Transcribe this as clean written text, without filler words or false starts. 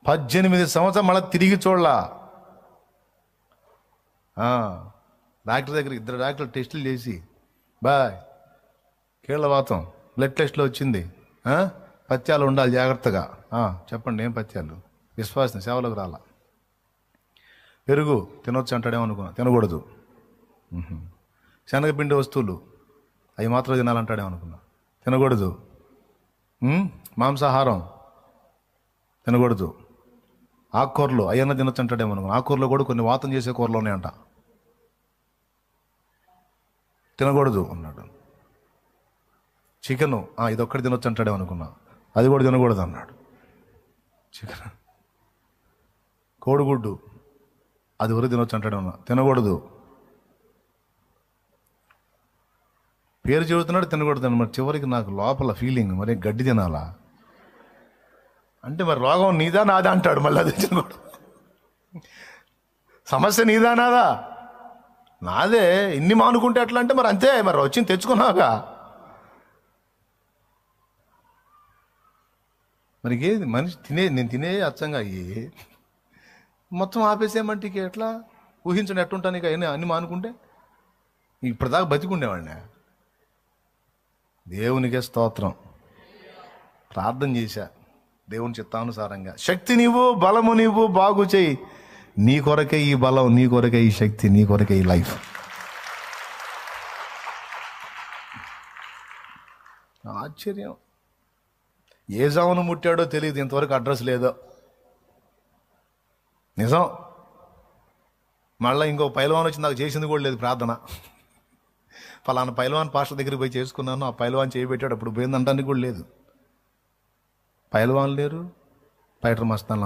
18 సంవత్సరం మళ్ళీ తిరిగి చూడలా. డాక్టర్ దగ్గర 2 డాక్టర్లు టెస్టులు చేసి బాయ్ కీళ్ళవాతం బ్లడ్ టెస్ట్లో వచ్చింది, పత్యాలు ఉండాలి జాగ్రత్తగా. చెప్పండి ఏం పత్యాలు? విశ్వాసం సేవలోకి రాలా. పెరుగు తినొచ్చు అంటాడేమో అనుకున్నా, తినకూడదు. శనగపిండి వస్తువులు అవి మాత్రం తినాలంటాడేమో అనుకున్నా, తినకూడదు. మాంసాహారం తినకూడదు. ఆకుకూరలు అయ్యన్న తినొచ్చు అంటాడేమో అనుకున్నా, ఆకుకూరలో కూడా కొన్ని వాతం చేసే కూరలు ఉన్నాయంట, తినకూడదు అన్నాడు. చికెను ఇదొక్కటి తినొచ్చు అంటాడేమో అనుకున్నా, అది కూడా తినకూడదు అన్నాడు. చికెన్ కోడిగుడ్డు అది వరకు తినొచ్చు అంటాడేమన్నా, తినకూడదు. పేరు చెబుతున్నాడు తినకూడదు మరి చివరికి నాకు లోపల ఫీలింగ్ మరి గడ్డి తినాలా అంటే మరి రోగం నీదా నాదా అంటాడు. మళ్ళీ అది తినకూడదు. సమస్య నీదా నాదా? నాదే. ఇన్ని మానుకుంటే ఎట్లా అంటే మరి అంతే, మరి వచ్చింది తెచ్చుకున్నావుగా. మరి ఏది మనిషి నేను తినే అచ్చంగా మొత్తం ఆపేసేయమంటే ఇక ఎట్లా ఊహించండి ఎట్టుంటాను ఇక అన్ని మానుకుంటే. ఇప్పటిదాకా బతికుండేవాడిని. దేవునికే స్తోత్రం. ప్రార్థన చేశా దేవుని చిత్తానుసారంగా, శక్తి నీవు, బలము నీవు, బాగు చేయి. నీ కొరకే ఈ బలం, నీ కొరకే ఈ శక్తి, నీ కొరకే ఈ లైఫ్. ఆశ్చర్యం. ఏ జామును ముట్టాడో తెలియదు, ఇంతవరకు అడ్రస్ లేదో. నిజం. మళ్ళీ ఇంకో పైలవాన్ వచ్చి నాకు చేసింది కూడా లేదు ప్రార్థన. ఫలానా పైలవాన్ పాస్టర్ దగ్గరికి పోయి చేసుకున్నాను, ఆ పైలవాన్ చేయబెట్టాడు, అప్పుడు పోయిందంటానికి కూడా లేదు. పైలవాన్ లేరు, ఫైటర్ మస్తాన్లు